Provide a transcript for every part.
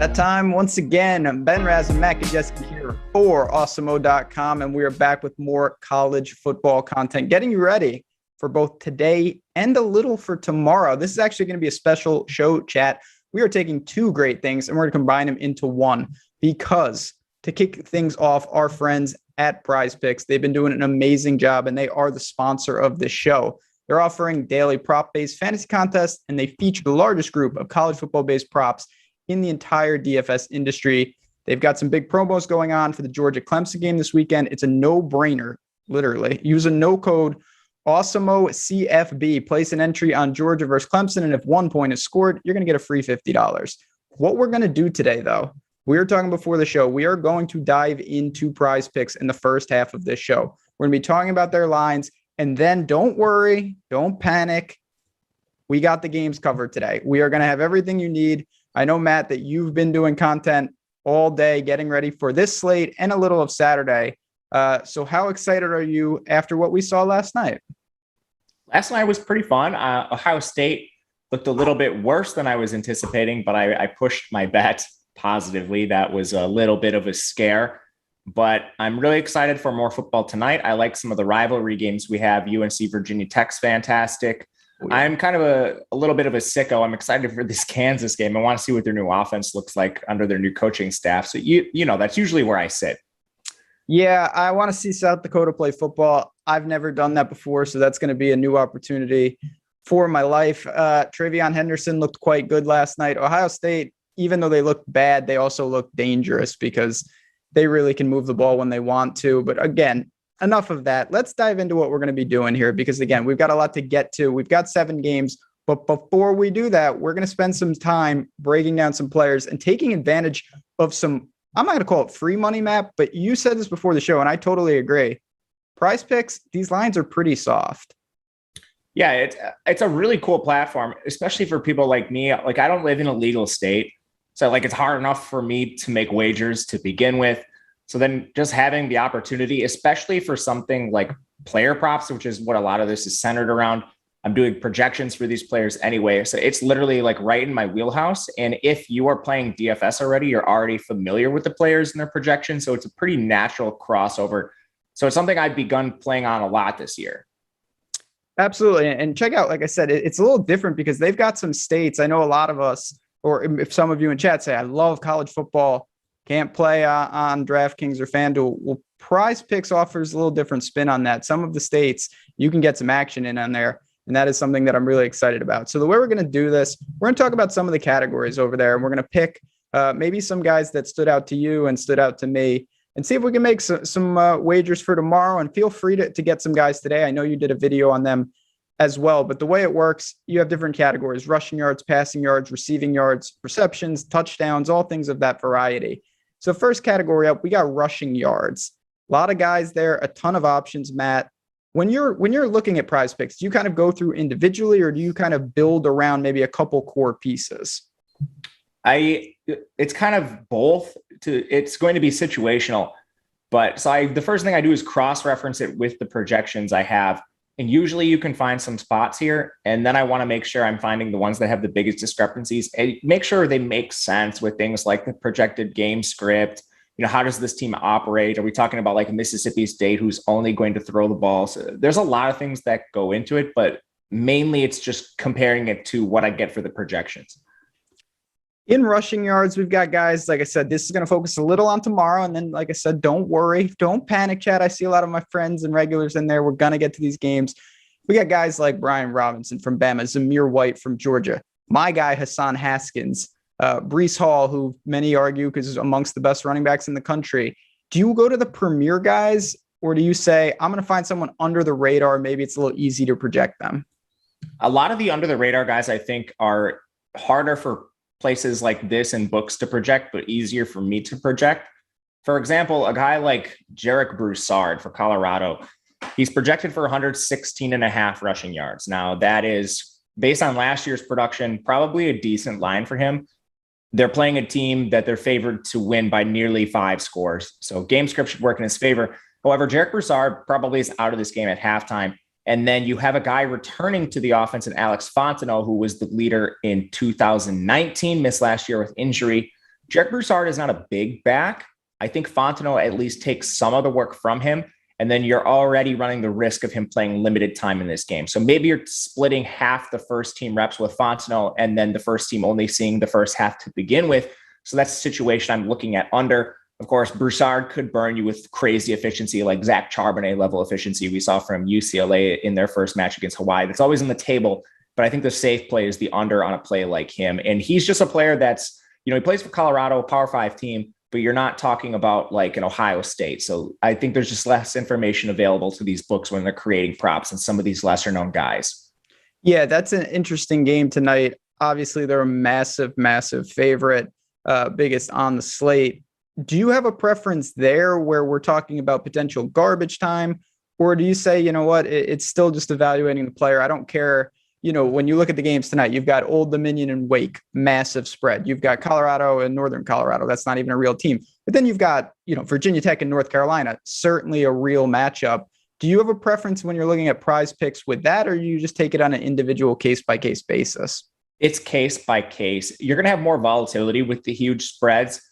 that time. Once again, Ben Raz and Matt Kajeski here for Awesemo.com, and we are back with more college football content, getting you ready for both today and a little for tomorrow. This is actually going to be a special show chat. We are taking two great things, and we're going to combine them into one because to kick things off, our friends at Prize Picks, they've been doing an amazing job, and they are the sponsor of this show. They're offering daily prop-based fantasy contests, and they feature the largest group of college football-based props in the entire DFS industry. They've got some big promos going on for the Georgia-Clemson game this weekend. It's a no-brainer, literally. Use a no code Awesemo CFB. Place an entry on Georgia versus Clemson, and if 1 point is scored, you're going to get a free $50. What we're going to do today, though, we were talking before the show, we are going to dive into Prize Picks in the first half of this show. We're going to be talking about their lines, and then don't worry, don't panic. We got the games covered today. We are going to have everything you need. I know, Matt, that you've been doing content all day, getting ready for this slate and a little of Saturday. So how excited are you after what we saw last night? Last night was pretty fun. Ohio State looked a little bit worse than I was anticipating, but I pushed my bet positively. That was a little bit of a scare, but I'm really excited for more football tonight. I like some of the rivalry games we have. UNC Virginia Tech's fantastic. I'm kind of a little bit of a sicko. I'm excited for this Kansas game. I want to see what their new offense looks like under their new coaching staff. So, you know, that's usually where I sit. Yeah, I want to see South Dakota play football. I've never done that before, so that's going to be a new opportunity for my life. Travion Henderson looked quite good last night. Ohio State, even though they looked bad, they also look dangerous because they really can move the ball when they want to. But again, enough of that. Let's dive into what we're going to be doing here because, again, we've got a lot to get to. We've got 7 games, but before we do that, we're going to spend some time breaking down some players and taking advantage of some, I'm not going to call it free money, Matt, but you said this before the show, and I totally agree. Prize Picks, these lines are pretty soft. Yeah, it's a really cool platform, especially for people like me. Like, I don't live in a legal state, so like it's hard enough for me to make wagers to begin with. So then just having the opportunity, especially for something like player props, which is what a lot of this is centered around. I'm doing projections for these players anyway. So it's literally like right in my wheelhouse. And if you are playing DFS already, you're already familiar with the players and their projections. So it's a pretty natural crossover. So it's something I've begun playing on a lot this year. Absolutely. And check out, like I said, it's a little different because they've got some states. I know a lot of us, or if some of you in chat say, I love college football, can't play on DraftKings or FanDuel. Well, Prize Picks offers a little different spin on that. Some of the states, you can get some action in on there, and that is something that I'm really excited about. So the way we're going to do this, we're going to talk about some of the categories over there, and we're going to pick maybe some guys that stood out to you and stood out to me and see if we can make some wagers for tomorrow. And feel free to get some guys today. I know you did a video on them as well, but the way it works, you have different categories: rushing yards, passing yards, receiving yards, receptions, touchdowns, all things of that variety. So first category up, we got rushing yards. A lot of guys there, a ton of options, Matt. When you're looking at Prize Picks, do you kind of go through individually or do you kind of build around maybe a couple core pieces? It's kind of both. It's going to be situational. But so the first thing I do is cross-reference it with the projections I have. And usually you can find some spots here. And then I want to make sure I'm finding the ones that have the biggest discrepancies and make sure they make sense with things like the projected game script. You know, how does this team operate? Are we talking about like Mississippi State, who's only going to throw the ball? So there's a lot of things that go into it, but mainly it's just comparing it to what I get for the projections. In rushing yards, we've got guys, like I said, this is going to focus a little on tomorrow. And then, like I said, don't worry. Don't panic, chat. I see a lot of my friends and regulars in there. We're going to get to these games. We got guys like Brian Robinson from Bama, Zamir White from Georgia, my guy, Hassan Haskins, Breece Hall, who many argue because he's amongst the best running backs in the country. Do you go to the premier guys or do you say, I'm going to find someone under the radar? Maybe it's a little easy to project them. A lot of the under the radar guys, I think, are harder for places like this in books to project, but easier for me to project. For example, a guy like Jerick Broussard for Colorado, he's projected for 116.5 rushing yards. Now that is based on last year's production, probably a decent line for him. They're playing a team that they're favored to win by nearly 5 scores. So game script should work in his favor. However, Jerick Broussard probably is out of this game at halftime. And then you have a guy returning to the offense in Alex Fontenot, who was the leader in 2019, missed last year with injury. Jerick Broussard is not a big back. I think Fontenot at least takes some of the work from him. And then you're already running the risk of him playing limited time in this game. So maybe you're splitting half the first team reps with Fontenot and then the first team only seeing the first half to begin with. So that's a situation I'm looking at under. Of course, Broussard could burn you with crazy efficiency, like Zach Charbonnet level efficiency we saw from UCLA in their first match against Hawaii. That's always on the table. But I think the safe play is the under on a play like him. And he's just a player that's, he plays for Colorado, a Power 5 team, but you're not talking about like an Ohio State. So I think there's just less information available to these books when they're creating props and some of these lesser known guys. Yeah, that's an interesting game tonight. Obviously, they're a massive, massive favorite, biggest on the slate. Do you have a preference there where we're talking about potential garbage time? Or do you say, you know what, it's still just evaluating the player. I don't care. When you look at the games tonight, you've got Old Dominion and Wake, massive spread. You've got Colorado and Northern Colorado. That's not even a real team. But then you've got, Virginia Tech and North Carolina, certainly a real matchup. Do you have a preference when you're looking at prize picks with that, or you just take it on an individual case-by-case basis? It's case by case. You're going to have more volatility with the huge spreads.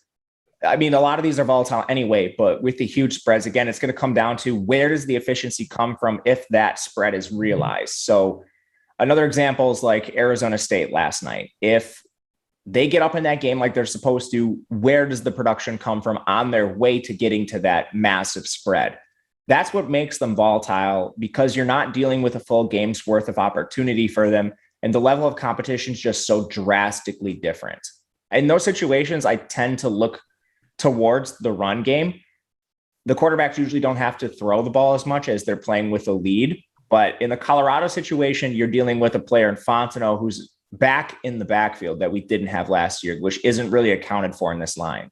I mean, a lot of these are volatile anyway, but with the huge spreads, again, it's going to come down to where does the efficiency come from if that spread is realized. So another example is like Arizona State last night. If they get up in that game like they're supposed to, where does the production come from on their way to getting to that massive spread? That's what makes them volatile, because you're not dealing with a full game's worth of opportunity for them. And the level of competition is just so drastically different. In those situations, I tend to look towards the run game. The quarterbacks usually don't have to throw the ball as much as they're playing with a lead. But in the Colorado situation, you're dealing with a player in Fontenot who's back in the backfield that we didn't have last year, which isn't really accounted for in this line.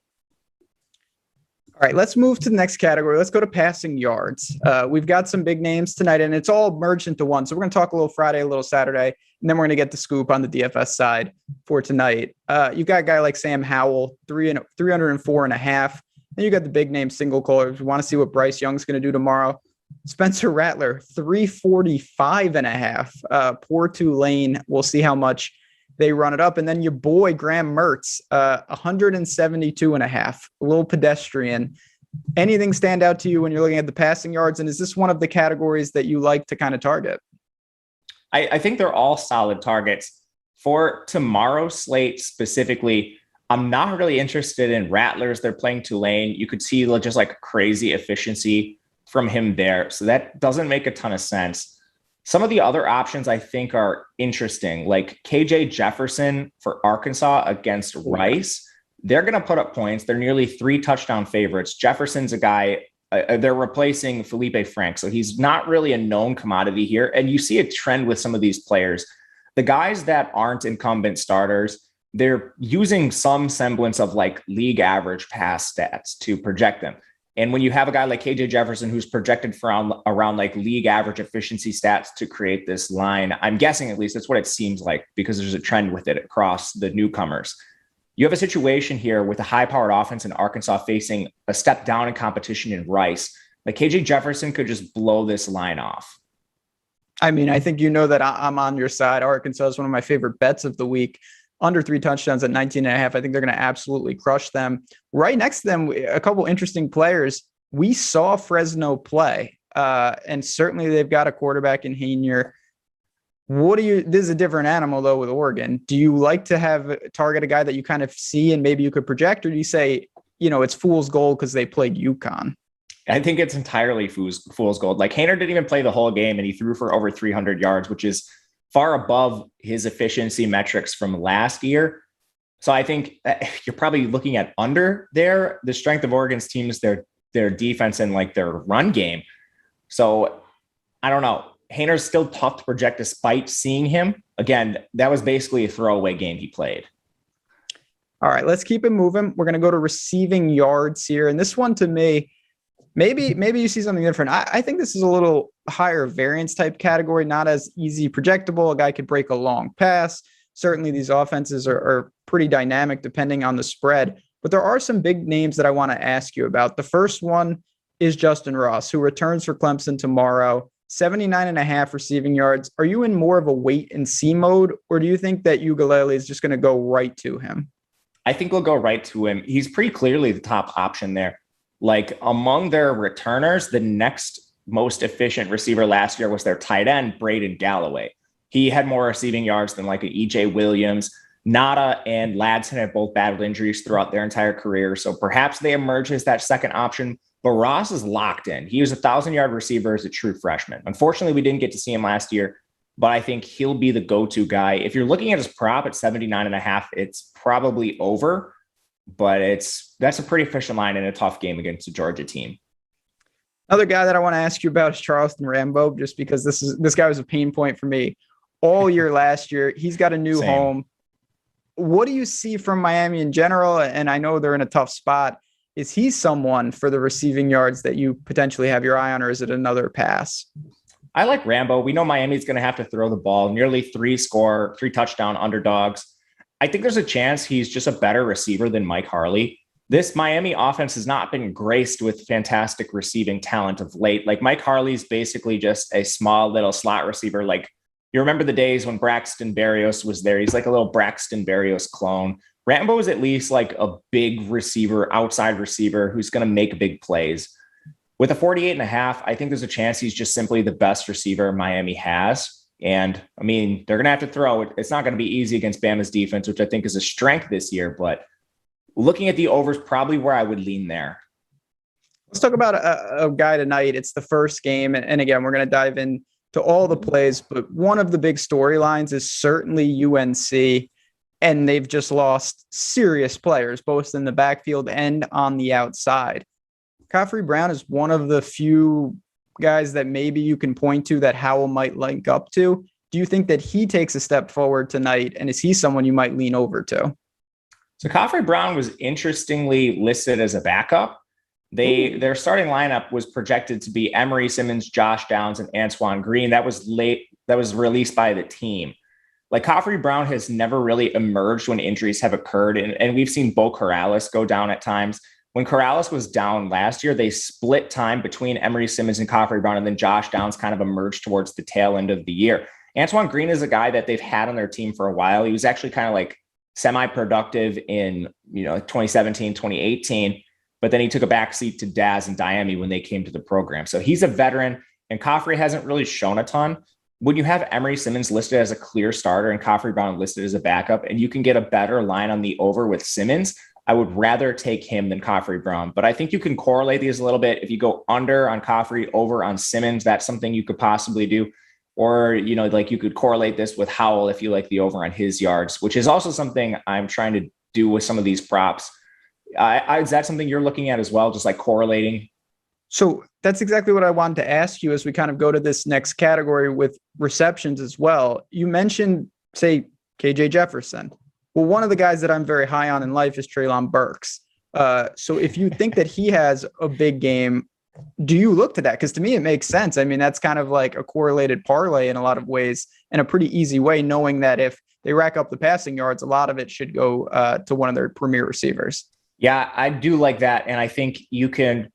All right, let's move to the next category. Let's go to passing yards. We've got some big names tonight, and it's all merged into one. So we're going to talk a little Friday, a little Saturday, and then we're going to get the scoop on the DFS side for tonight. You've got a guy like Sam Howell, 304.5. Then you got the big name single callers. We want to see what Bryce Young's going to do tomorrow. Spencer Rattler, 345.5. Poor Tulane. We'll see how much they run it up. And then your boy, Graham Mertz, 172.5. A little pedestrian. Anything stand out to you when you're looking at the passing yards? And is this one of the categories that you like to kind of target? I think they're all solid targets. For tomorrow's slate specifically, I'm not really interested in Rattlers. They're playing Tulane. You could see just like crazy efficiency from him there. So that doesn't make a ton of sense. Some of the other options I think are interesting, like KJ Jefferson for Arkansas against Rice. They're going to put up points. They're nearly 3 touchdown favorites. Jefferson's a guy, they're replacing Felipe Frank. So he's not really a known commodity here. And you see a trend with some of these players. The guys that aren't incumbent starters, they're using some semblance of like league average pass stats to project them. And when you have a guy like KJ Jefferson, who's projected for around like league average efficiency stats to create this line, I'm guessing at least that's what it seems like, because there's a trend with it across the newcomers. You have a situation here with a high-powered offense in Arkansas facing a step down in competition in Rice. Like KJ Jefferson could just blow this line off. I mean, I think you know that I'm on your side. Arkansas is one of my favorite bets of the week. Under 3 touchdowns at 19.5. I think they're going to absolutely crush them. Right next to them, a couple interesting players. We saw Fresno play, and certainly they've got a quarterback in Hainier. This is a different animal, though, with Oregon. Do you like to target a guy that you kind of see and maybe you could project, or do you say, it's fool's gold because they played UConn? I think it's entirely fool's gold. Like Hainier didn't even play the whole game, and he threw for over 300 yards, which is far above his efficiency metrics from last year. So I think you're probably looking at under there. The strength of Oregon's team is their defense and like their run game. So I don't know. Hainier's still tough to project despite seeing him. Again, that was basically a throwaway game he played. All right, let's keep it moving. We're going to go to receiving yards here. And this one to me, maybe you see something different. I think this is a little higher variance type category, not as easy projectable. A guy could break a long pass. Certainly these offenses are pretty dynamic depending on the spread, but there are some big names that I want to ask you about. The first one is Justin Ross, who returns for Clemson tomorrow, 79.5 receiving yards. Are you in more of a wait and see mode, or do you think that Ugalele is just going to go right to him? I think we'll go right to him. He's pretty clearly the top option there. Like among their returners, the next most efficient receiver last year was their tight end, Braden Galloway. He had more receiving yards than like an EJ Williams. Nada and Ladson have both battled injuries throughout their entire career. So perhaps they emerge as that second option. But Ross is locked in. He was a 1,000-yard receiver as a true freshman. Unfortunately, we didn't get to see him last year, but I think he'll be the go-to guy. If you're looking at his prop at 79.5, it's probably over, but that's a pretty efficient line in a tough game against a Georgia team. Another guy that I want to ask you about is Charleston Rambo, just because this guy was a pain point for me all year last year. He's got a new home. What do you see from Miami in general? And I know they're in a tough spot. Is he someone for the receiving yards that you potentially have your eye on, or is it another pass? I like Rambo. We know Miami's going to have to throw the ball, nearly 3 touchdown underdogs. I think there's a chance he's just a better receiver than Mike Harley. This Miami offense has not been graced with fantastic receiving talent of late. Like Mike Harley's basically just a small little slot receiver. Like you remember the days when Braxton Berrios was there. He's like a little Braxton Berrios clone. Rambo is at least like a big receiver, outside receiver who's going to make big plays. With a 48.5, I think there's a chance he's just simply the best receiver Miami has. And I mean, they're going to have to throw it. It's not going to be easy against Bama's defense, which I think is a strength this year. But looking at the overs, probably where I would lean there. Let's talk about a guy tonight. It's the first game. And again, we're going to dive into all the plays. But one of the big storylines is certainly UNC. And they've just lost serious players, both in the backfield and on the outside. Khafre Brown is one of the few guys that maybe you can point to that Howell might link up to. Do you think that he takes a step forward tonight? And is he someone you might lean over to? So Khafre Brown was interestingly listed as a backup. Their starting lineup was projected to be Emory Simmons, Josh Downs, and Antoine Green. That was released by the team. Like Khafre Brown has never really emerged when injuries have occurred. And we've seen Bo Corrales go down at times. When Corrales was down last year, they split time between Emory Simmons and Khafre Brown, and then Josh Downs kind of emerged towards the tail end of the year. Antoine Green is a guy that they've had on their team for a while. He was actually kind of like semi-productive in 2017, 2018, but then he took a backseat to Daz and Diami when they came to the program. So he's a veteran, and Khafre hasn't really shown a ton. When you have Emory Simmons listed as a clear starter and Khafre Brown listed as a backup, and you can get a better line on the over with Simmons, I would rather take him than Khafre Brown. But I think you can correlate these a little bit. If you go under on Khafre, over on Simmons, that's something you could possibly do. Or, like you could correlate this with Howell if you like the over on his yards, which is also something I'm trying to do with some of these props. Is that something you're looking at as well, just like correlating? So that's exactly what I wanted to ask you as we kind of go to this next category with receptions as well. You mentioned, say, KJ Jefferson. Well, one of the guys that I'm very high on in life is Treylon Burks. So if you think that he has a big game, do you look to that? Because to me, it makes sense. I mean, that's kind of like a correlated parlay in a lot of ways, and a pretty easy way, knowing that if they rack up the passing yards, a lot of it should go to one of their premier receivers. Yeah, I do like that. And I think you can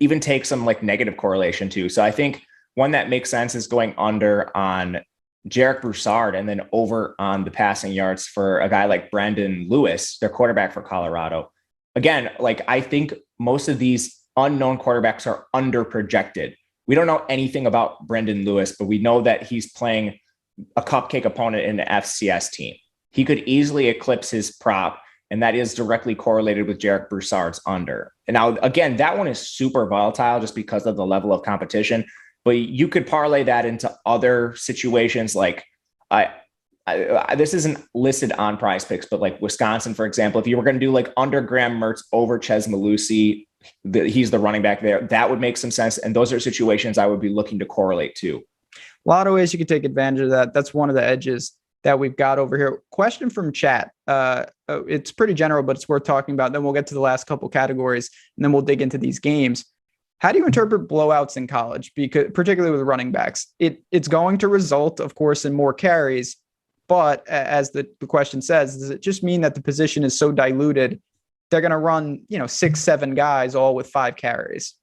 even take some like negative correlation too. So I think one that makes sense is going under on Jerick Broussard and then over on the passing yards for a guy like Brandon Lewis, their quarterback for Colorado. Again, like I think most of these unknown quarterbacks are under projected. We don't know anything about Brandon Lewis, but we know that he's playing a cupcake opponent in the FCS team. He could easily eclipse his prop, and that is directly correlated with Jerick Broussard's under. And now, again, that one is super volatile just because of the level of competition, but you could parlay that into other situations. Like this isn't listed on Prize Picks, but like Wisconsin, for example, if you were going to do like under Graham Mertz over Ches Malusi, he's the running back there, that would make some sense. And those are situations I would be looking to correlate to. A lot of ways you can take advantage of that. That's one of the edges that we've got over here. Question from chat. It's pretty general, but it's worth talking about. Then we'll get to the last couple categories, and then we'll dig into these games. How do you interpret blowouts in college? Because particularly with running backs, it's going to result, of course, in more carries. But as the question says, does it just mean that the position is so diluted, they're going to run, 6-7 guys all with 5 carries?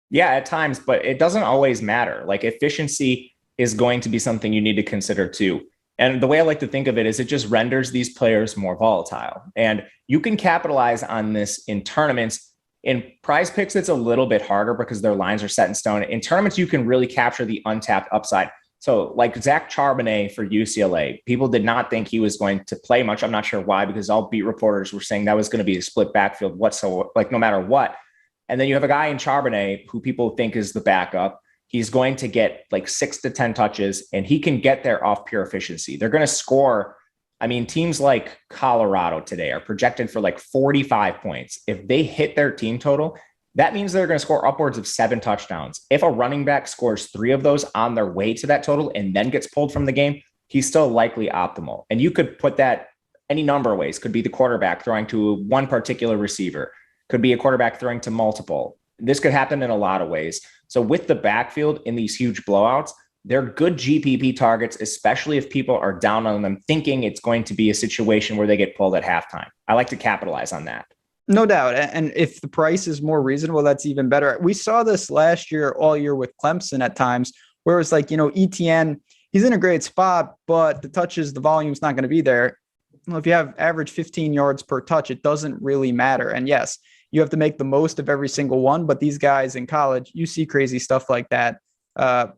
Yeah, at times, but it doesn't always matter. Like efficiency is going to be something you need to consider too. And the way I like to think of it is it just renders these players more volatile. And you can capitalize on this in tournaments. In Prize Picks, it's a little bit harder because their lines are set in stone. In tournaments, you can really capture the untapped upside. So like Zach Charbonnet for UCLA, people did not think he was going to play much. I'm not sure why, because all beat reporters were saying that was going to be a split backfield whatsoever, like no matter what. And then you have a guy in Charbonnet who people think is the backup. He's going to get like 6 to 10 touches, and he can get there off pure efficiency. They're going to score. I mean, teams like Colorado today are projected for like 45 points. If they hit their team total, that means they're going to score upwards of 7 touchdowns. If a running back scores 3 of those on their way to that total and then gets pulled from the game, he's still likely optimal. And you could put that any number of ways. Could be the quarterback throwing to one particular receiver. Could be a quarterback throwing to multiple. This could happen in a lot of ways. So with the backfield in these huge blowouts, they're good GPP targets, especially if people are down on them thinking it's going to be a situation where they get pulled at halftime. I like to capitalize on that. No doubt. And if the price is more reasonable, that's even better. We saw this last year, all year with Clemson at times, where it's like, ETN, he's in a great spot, but the touches, the volume's not going to be there. Well, if you have average 15 yards per touch, it doesn't really matter. And yes, you have to make the most of every single one. But these guys in college, you see crazy stuff like that,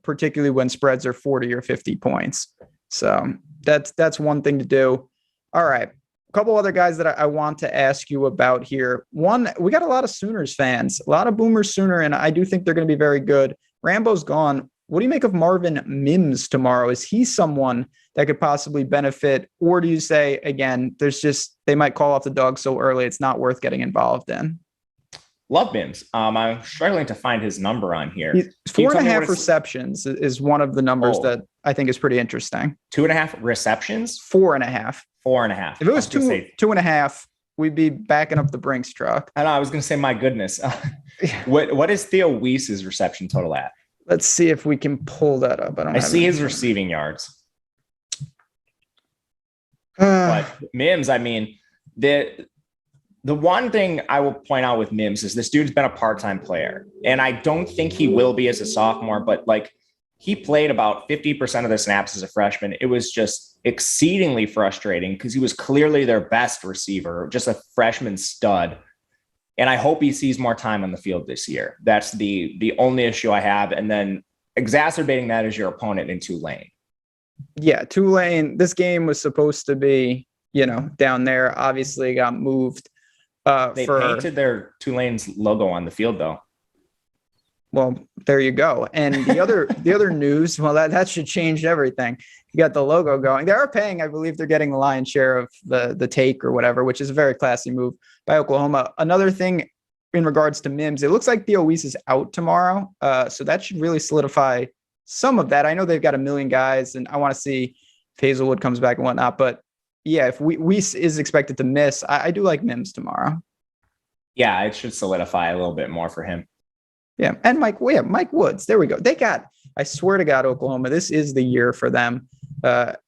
particularly when spreads are 40 or 50 points. So that's one thing to do. All right. A couple other guys that I want to ask you about here. One, we got a lot of Sooners fans, a lot of Boomers Sooner, and I do think they're going to be very good. Rambo's gone. What do you make of Marvin Mims tomorrow? Is he someone that could possibly benefit? Or do you say, again, they might call off the dog so early, it's not worth getting involved in? Love Mims. I'm struggling to find his number on here. 4.5 receptions is one of the numbers that I think is pretty interesting. 2.5 receptions? 4.5. 4.5. If it was 2.5, we'd be backing up the Brinks truck. I know. I was going to say, my goodness. What is Theo Weiss's reception total at? Let's see if we can pull that up. I see his receiving yards. But Mims, I mean, the one thing I will point out with Mims is this dude's been a part-time player, and I don't think he will be as a sophomore, but like he played about 50% of the snaps as a freshman. It was just exceedingly frustrating because he was clearly their best receiver, just a freshman stud. And I hope he sees more time on the field this year. That's the only issue I have. And then exacerbating that is your opponent in Tulane. Yeah, Tulane, this game was supposed to be, down there. Obviously got moved. They painted their Tulane's logo on the field, though. Well, there you go. And the other news, well, that should change everything. You got the logo going. They are paying, I believe they're getting the lion's share of the take or whatever, which is a very classy move by Oklahoma. Another thing in regards to Mims, it looks like Theo Weiss is out tomorrow. So that should really solidify some of that. I know they've got a million guys, and I want to see if Hazelwood comes back and whatnot. But yeah, if Weiss is expected to miss, I do like Mims tomorrow. Yeah, it should solidify a little bit more for him. Yeah, and Mike Woods. There we go. I swear to God, Oklahoma, this is the year for them.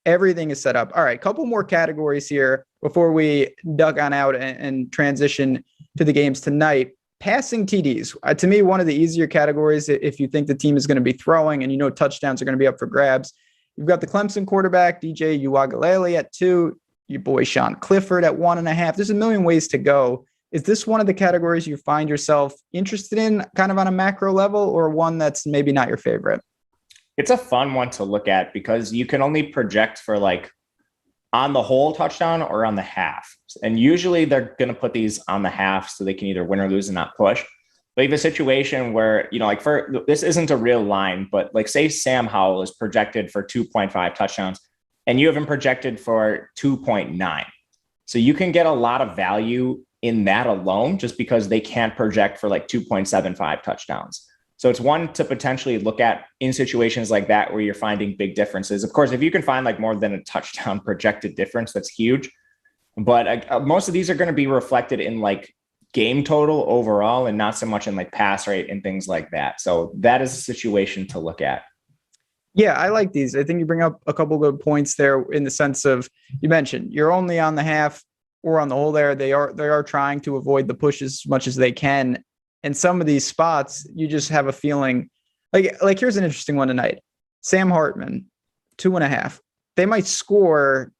Everything is set up. All right, couple more categories here before we duck on out and transition to the games tonight. Passing TDs. To me, one of the easier categories if you think the team is going to be throwing and touchdowns are going to be up for grabs. You've got the Clemson quarterback, DJ Uiagalelei at 2, your boy Sean Clifford at 1.5. There's a million ways to go. Is this one of the categories you find yourself interested in kind of on a macro level, or one that's maybe not your favorite? It's a fun one to look at because you can only project for like on the whole touchdown or on the half. And usually they're going to put these on the half so they can either win or lose and not push. But you have a situation where, this isn't a real line, but like say Sam Howell is projected for 2.5 touchdowns and you have him projected for 2.9. So you can get a lot of value in that alone just because they can't project for like 2.75 touchdowns. So it's one to potentially look at in situations like that where you're finding big differences. Of course, if you can find like more than a touchdown projected difference, that's huge. But most of these are going to be reflected in like game total overall and not so much in like pass rate and things like that. So that is a situation to look at. Yeah, I like these. I think you bring up a couple of good points there in the sense of, you mentioned you're only on the half or on the whole there. They are trying to avoid the push as much as they can. And some of these spots, you just have a feeling like here's an interesting one tonight. Sam Hartman, 2.5. they might score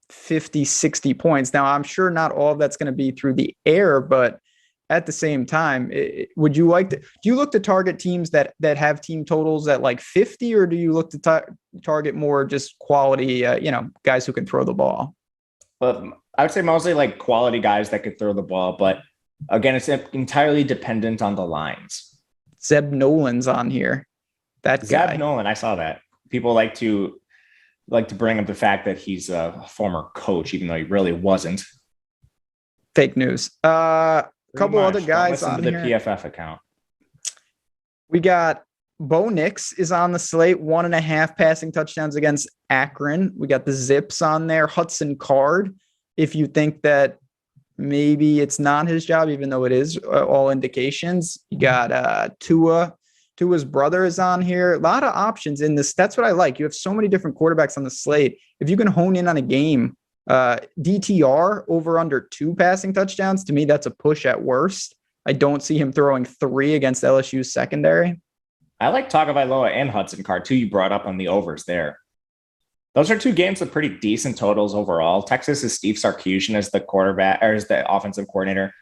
50, 60 points. Now, I'm sure not all of that's going to be through the air, but at the same time, would you like to, do you look to target teams that have team totals at like 50, or do you look to target more just quality, guys who can throw the ball? But I would say mostly like quality guys that could throw the ball. But again, it's entirely dependent on the lines. Zeb Nolan's on here. That guy. Zeb Nolan, I saw that. People like to bring up the fact that he's a former coach, even though he really wasn't. Fake news. Couple other guys on the here. PFF account. We got Bo Nix is on the slate, 1.5 passing touchdowns against Akron. We got the Zips on there. Hudson Card, if you think that maybe it's not his job, even though it is, all indications. You got Tua's brother is on here. A lot of options in this. That's what I like. You have so many different quarterbacks on the slate. If you can hone in on a game, DTR over under 2 passing touchdowns, to me, that's a push at worst. I don't see him throwing 3 against LSU's secondary. I like Tagovailoa and Hudson Card too. You brought up on the overs there. Those are 2 games with pretty decent totals overall. Texas is Steve Sarkisian as the quarterback or as the offensive coordinator.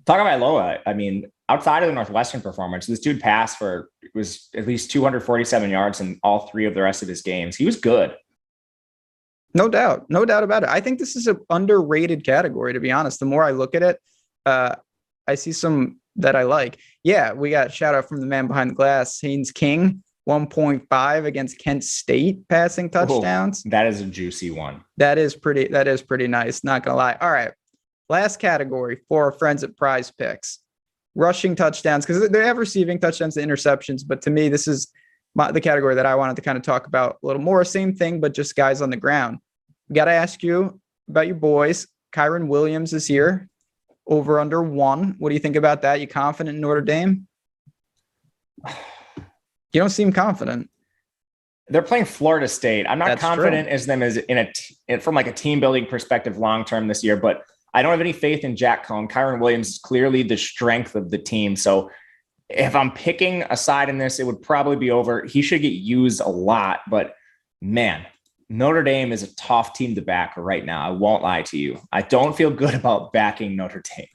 Tagovailoa, I mean, outside of the Northwestern performance, this dude passed for, it was at least 247 yards in all 3 of the rest of his games. He was good. No doubt about it. I think this is an underrated category, to be honest. The more I look at it, I see some that I like. Yeah, we got shout out from the man behind the glass, Haynes King, 1.5 against Kent State passing touchdowns. Oh, that is a juicy one. That is pretty nice. Not gonna lie. All right. Last category for our friends at Prize Picks. Rushing touchdowns, because they have receiving touchdowns and interceptions, but to me, this is the category that I wanted to kind of talk about a little more. Same thing, but just guys on the ground. We got to ask you about your boys. Kyron Williams is here. Over under 1. What do you think about that? You confident in Notre Dame? You don't seem confident. They're playing Florida State. I'm not That's confident true. as them as from like a team building perspective long term this year, but I don't have any faith in Jack Cohn. Kyron Williams is clearly the strength of the team. So if I'm picking a side in this, it would probably be over. He should get used a lot, but man, Notre Dame is a tough team to back right now. I won't lie to you. I don't feel good about backing Notre Dame.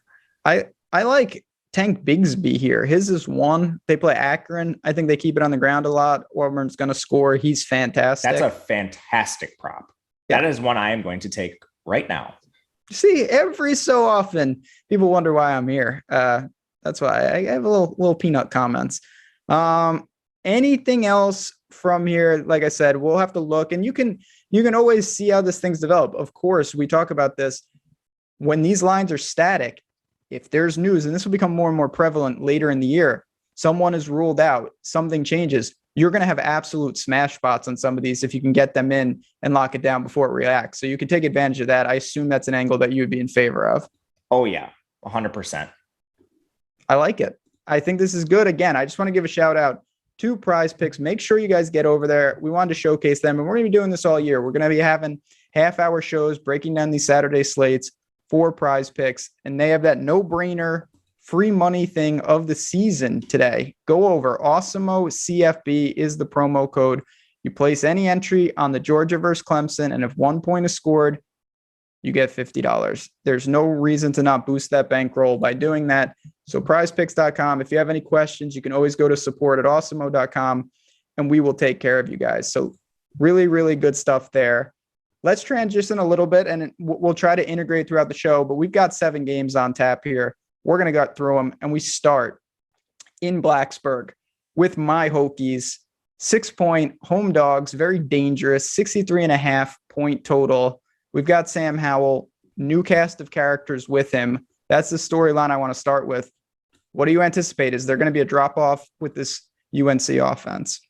I like Tank Bigsby here. His is 1. They play Akron. I think they keep it on the ground a lot. Auburn's going to score. He's fantastic. That's a fantastic prop. Yeah. That is one I am going to take right now. See, every so often, people wonder why I'm here. That's why I have a little peanut comments. Anything else from here? Like I said, we'll have to look, and you can always see how this thing's develop. Of course, we talk about this when these lines are static. If there's news, and this will become more and more prevalent later in the year, someone is ruled out, something changes, you're going to have absolute smash spots on some of these if you can get them in and lock it down before it reacts. So you can take advantage of that. I assume that's an angle that you would be in favor of. Oh, yeah, 100%. I like it. I think this is good. Again, I just want to give a shout out to Prize Picks. Make sure you guys get over there. We wanted to showcase them, and we're going to be doing this all year. We're going to be having half-hour shows breaking down these Saturday slates for Prize Picks, and they have that no-brainer free money thing of the season today. Go over. Awesemo CFB is the promo code. You place any entry on the Georgia versus Clemson, and if 1 point is scored, you get $50. There's no reason to not boost that bankroll by doing that. So prizepicks.com. If you have any questions, you can always go to support@awesemo.com, and we will take care of you guys. So really, really good stuff there. Let's transition a little bit, and we'll try to integrate throughout the show, but we've got 7 games on tap here. We're going to go through them, and we start in Blacksburg with my Hokies. 6-point home dogs, very dangerous, 63.5 point total. We've got Sam Howell, new cast of characters with him. That's the storyline I want to start with. What do you anticipate? Is there going to be a drop-off with this UNC offense?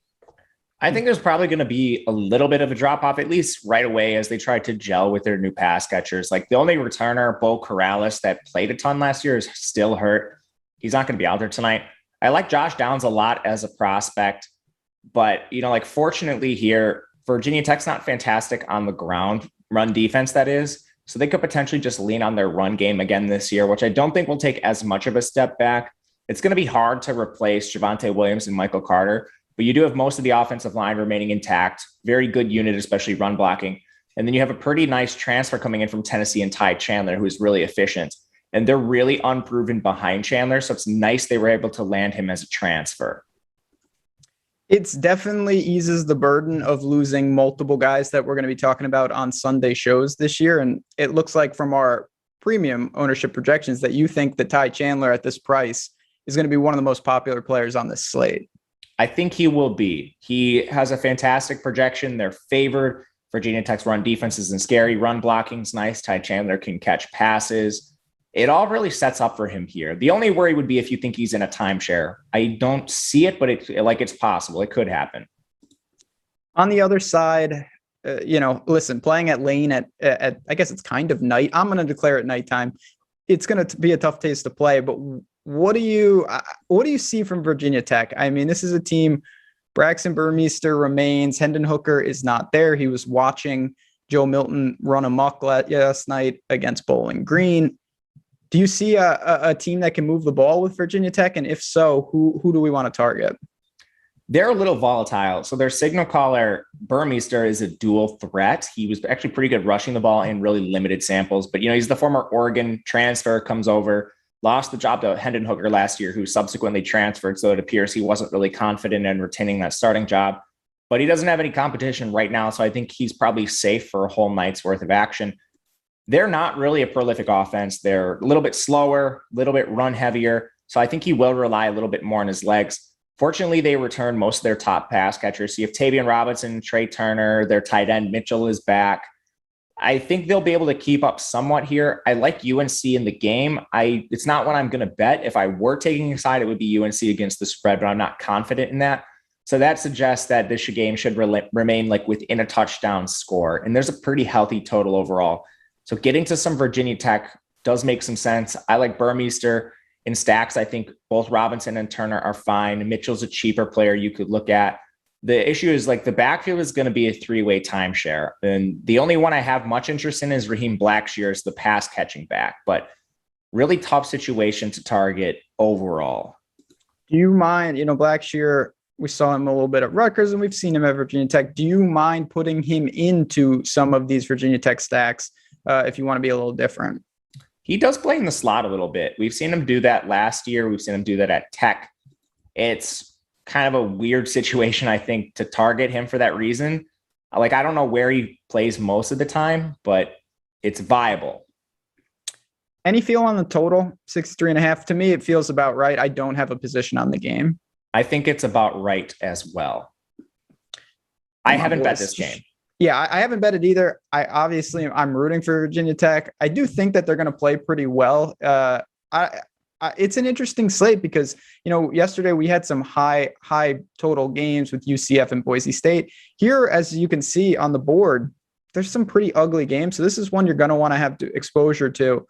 I think there's probably going to be a little bit of a drop-off, at least right away, as they try to gel with their new pass catchers. Like the only returner, Bo Corrales, that played a ton last year is still hurt. He's not going to be out there tonight. I like Josh Downs a lot as a prospect, but, fortunately here, Virginia Tech's not fantastic on the ground, run defense, that is. So they could potentially just lean on their run game again this year, which I don't think will take as much of a step back. It's going to be hard to replace Javonte Williams and Michael Carter, but you do have most of the offensive line remaining intact. Very good unit, especially run blocking. And then you have a pretty nice transfer coming in from Tennessee and Ty Chandler, who is really efficient. And they're really unproven behind Chandler. So it's nice they were able to land him as a transfer. It's definitely eases the burden of losing multiple guys that we're going to be talking about on Sunday shows this year. And it looks like from our premium ownership projections that you think that Ty Chandler at this price is going to be one of the most popular players on this slate. I think he will be. He has a fantastic projection. They're favored. Virginia Tech's run defense isn't scary. Run blocking's nice. Ty Chandler can catch passes. It all really sets up for him here. The only worry would be if you think he's in a timeshare. I don't see it, but it's possible. It could happen. On the other side, listen, playing at Lane at I guess it's kind of night. I'm going to declare it nighttime. It's going to be a tough taste to play, but what do you see from Virginia Tech? I mean, this is a team. Braxton Burmeister remains. Hendon Hooker is not there. He was watching Joe Milton run amok last night against Bowling Green. Do you see a team that can move the ball with Virginia Tech? And if so, who do we want to target? They're a little volatile. So their signal caller, Burmeister, is a dual threat. He was actually pretty good rushing the ball in really limited samples. But, he's the former Oregon transfer, comes over, lost the job to Hendon Hooker last year, who subsequently transferred. So it appears he wasn't really confident in retaining that starting job. But he doesn't have any competition right now. So I think he's probably safe for a whole night's worth of action. They're not really a prolific offense. They're a little bit slower, a little bit run heavier. So I think he will rely a little bit more on his legs. Fortunately, they return most of their top pass catchers. So you have Tavian Robinson, Trey Turner, their tight end Mitchell is back. I think they'll be able to keep up somewhat here. I like UNC in the game. It's not one I'm going to bet. If I were taking a side, it would be UNC against the spread, but I'm not confident in that. So that suggests that this game should remain within a touchdown score. And there's a pretty healthy total overall. So getting to some Virginia Tech does make some sense. I like Burmeister in stacks. I think both Robinson and Turner are fine. Mitchell's a cheaper player you could look at. The issue is the backfield is going to be a three-way timeshare. And the only one I have much interest in is Raheem Blackshear, the pass catching back, but really tough situation to target overall. Do you mind, Blackshear, we saw him a little bit at Rutgers and we've seen him at Virginia Tech. Do you mind putting him into some of these Virginia Tech stacks if you want to be a little different? He does play in the slot a little bit. We've seen him do that last year. We've seen him do that at Tech. It's kind of a weird situation, I think, to target him for that reason. I don't know where he plays most of the time, but it's viable. Any feel on the total? 63.5. To me, it feels about right. I don't have a position on the game. I think it's about right as well. I haven't bet this game. Yeah, I haven't bet it either. I'm rooting for Virginia Tech. I do think that they're going to play pretty well. It's an interesting slate because, yesterday we had some high total games with UCF and Boise State. Here, as you can see on the board, there's some pretty ugly games. So this is one you're going to want to have exposure to.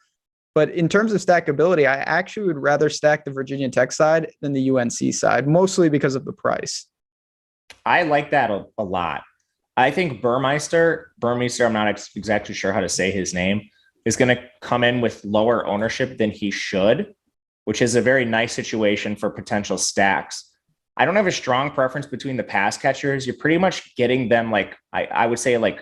But in terms of stackability, I actually would rather stack the Virginia Tech side than the UNC side, mostly because of the price. I like that a lot. I think Burmeister, I'm not exactly sure how to say his name, is going to come in with lower ownership than he should, which is a very nice situation for potential stacks. I don't have a strong preference between the pass catchers. You're pretty much getting them I would say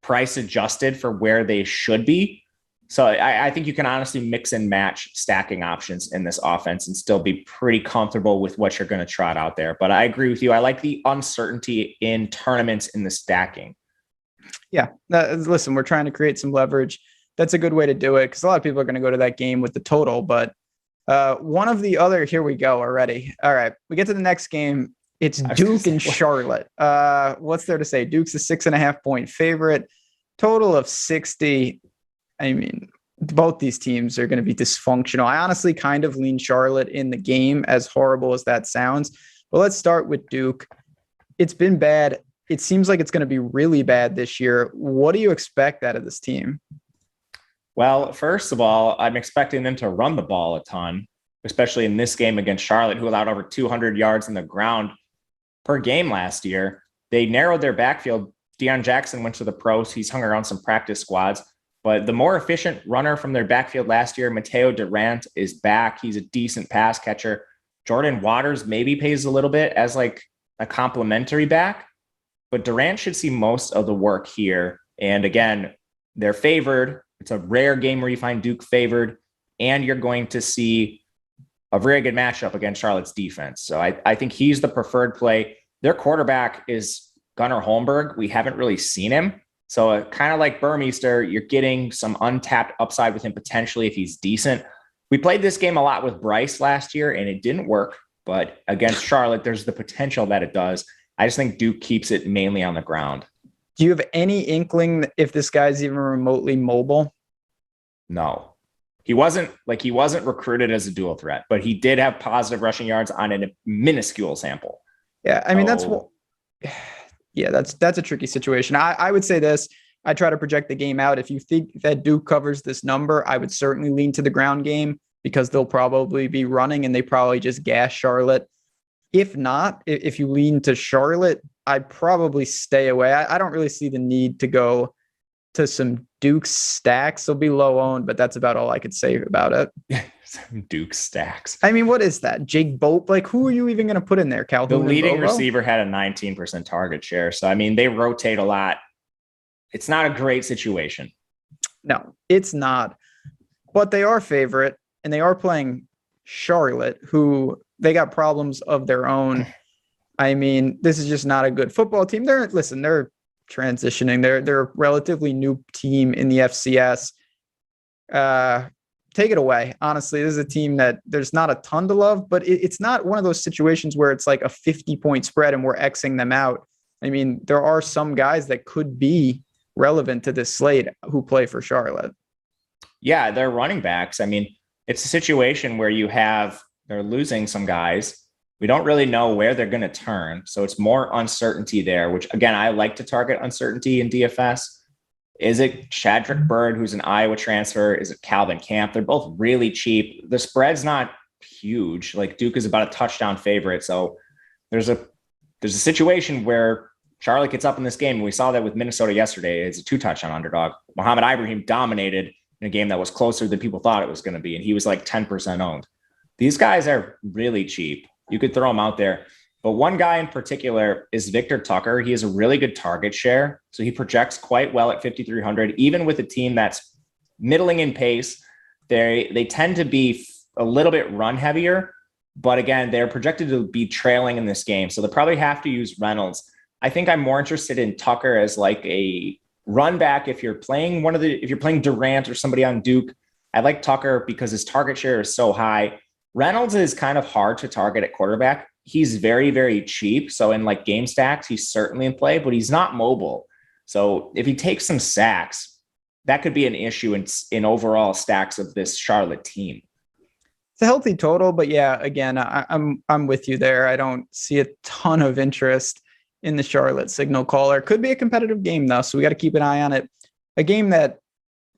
price adjusted for where they should be. So I think you can honestly mix and match stacking options in this offense and still be pretty comfortable with what you're going to trot out there. But I agree with you. I like the uncertainty in tournaments in the stacking. Yeah. Listen, we're trying to create some leverage. That's a good way to do it because a lot of people are going to go to that game with the total. But one of the other, here we go already. All right. We get to the next game. It's Duke and Charlotte. What's there to say? Duke's a 6.5-point favorite. Total of 60. I mean, both these teams are going to be dysfunctional. I honestly kind of lean Charlotte in the game, as horrible as that sounds. But let's start with Duke. It's been bad. It seems like it's going to be really bad this year. What do you expect out of this team? Well, first of all, I'm expecting them to run the ball a ton, especially in this game against Charlotte, who allowed over 200 yards in the ground per game last year. They narrowed their backfield. Deion Jackson went to the pros. He's hung around some practice squads. But the more efficient runner from their backfield last year, Mateo Durant, is back. He's a decent pass catcher. Jordan Waters maybe pays a little bit as a complementary back, but Durant should see most of the work here. And again, they're favored. It's a rare game where you find Duke favored, and you're going to see a very good matchup against Charlotte's defense. So I think he's the preferred play. Their quarterback is Gunnar Holmberg. We haven't really seen him. So kind of like Burmeister, you're getting some untapped upside with him potentially if he's decent. We played this game a lot with Bryce last year, and it didn't work. But against Charlotte, there's the potential that it does. I just think Duke keeps it mainly on the ground. Do you have any inkling if this guy's even remotely mobile? No. He wasn't recruited as a dual threat, but he did have positive rushing yards on a minuscule sample. Yeah, I mean, that's a tricky situation. I would say this. I try to project the game out. If you think that Duke covers this number, I would certainly lean to the ground game because they'll probably be running and they probably just gas Charlotte. If not, if you lean to Charlotte, I'd probably stay away. I don't really see the need to go to some Duke stacks. They'll be low owned, but that's about all I could say about it. Some Duke stacks. I mean, what is that? Jake Bolt? Like, who are you even going to put in there, Calhoun? The leading receiver had a 19% target share. So, I mean, they rotate a lot. It's not a great situation. No, it's not. But they are favorite, and they are playing Charlotte, who they got problems of their own. I mean, this is just not a good football team. They're transitioning. They're a relatively new team in the FCS. Take it away. Honestly, this is a team that there's not a ton to love, but it's not one of those situations where it's like a 50-point spread and we're Xing them out. I mean, there are some guys that could be relevant to this slate who play for Charlotte. Yeah, they're running backs. I mean, it's a situation where they're losing some guys. We don't really know where they're going to turn. So it's more uncertainty there, which again, I like to target uncertainty in DFS. Is it Shadrick Bird, who's an Iowa transfer? Is it Calvin Camp? They're both really cheap. The spread's not huge. Like Duke is about a touchdown favorite. So there's a situation where Charlotte gets up in this game. And we saw that with Minnesota yesterday. It's a 2-touchdown underdog. Mohamed Ibrahim dominated in a game that was closer than people thought it was going to be. And he was like 10% owned. These guys are really cheap. You could throw them out there. But one guy in particular is Victor Tucker. He has a really good target share. So he projects quite well at 5,300, even with a team that's middling in pace. They tend to be a little bit run heavier, but again, they're projected to be trailing in this game. So they'll probably have to use Reynolds. I think I'm more interested in Tucker as like a run back. If you're playing Durant or somebody on Duke, I like Tucker because his target share is so high. Reynolds is kind of hard to target at quarterback. He's very, very cheap. So in like game stacks, he's certainly in play, but he's not mobile. So if he takes some sacks, that could be an issue in overall stacks of this Charlotte team. It's a healthy total, but yeah, again, I'm with you there. I don't see a ton of interest in the Charlotte signal caller. Could be a competitive game though, so we got to keep an eye on it. A game that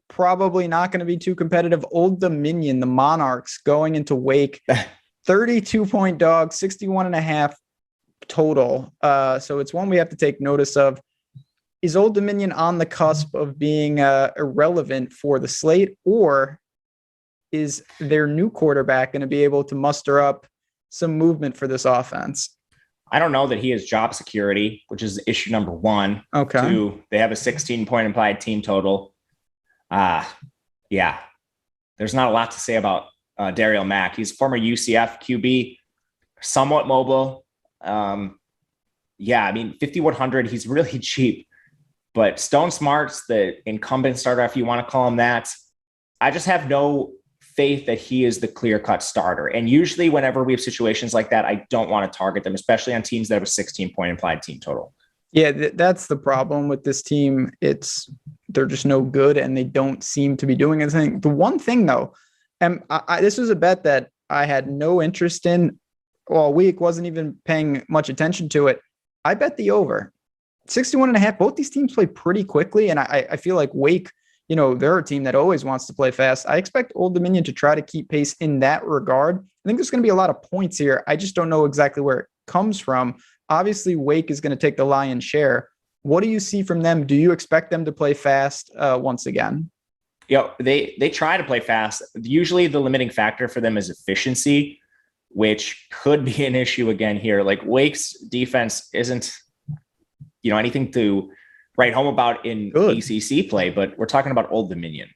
probably not going to be too competitive. Old Dominion, the Monarchs going into Wake. 32-point dog, 61.5 total. So it's one we have to take notice of. Is Old Dominion on the cusp of being irrelevant for the slate, or is their new quarterback going to be able to muster up some movement for this offense? I don't know that he has job security, which is issue number one. Okay. 2, they have a 16-point implied team total. Yeah, there's not a lot to say about Dariel Mack. He's former UCF QB, somewhat mobile. Yeah, I mean, 5,100, he's really cheap. But Stone Smart's the incumbent starter, if you want to call him that. I just have no faith that he is the clear-cut starter. And usually whenever we have situations like that, I don't want to target them, especially on teams that have a 16-point implied team total. Yeah, that's the problem with this team. They're just no good, and they don't seem to be doing anything. The one thing, though, and this was a bet that I had no interest in all week, wasn't even paying much attention to it. I bet the over. 61.5. Both these teams play pretty quickly, and I feel like Wake, they're a team that always wants to play fast. I expect Old Dominion to try to keep pace in that regard. I think there's going to be a lot of points here. I just don't know exactly where it comes from. Obviously, Wake is going to take the lion's share. What do you see from them? Do you expect them to play fast once again? They try to play fast. Usually the limiting factor for them is efficiency. which could be an issue again here. Like Wake's defense isn't, anything to write home about in ACC play, but we're talking about Old Dominion.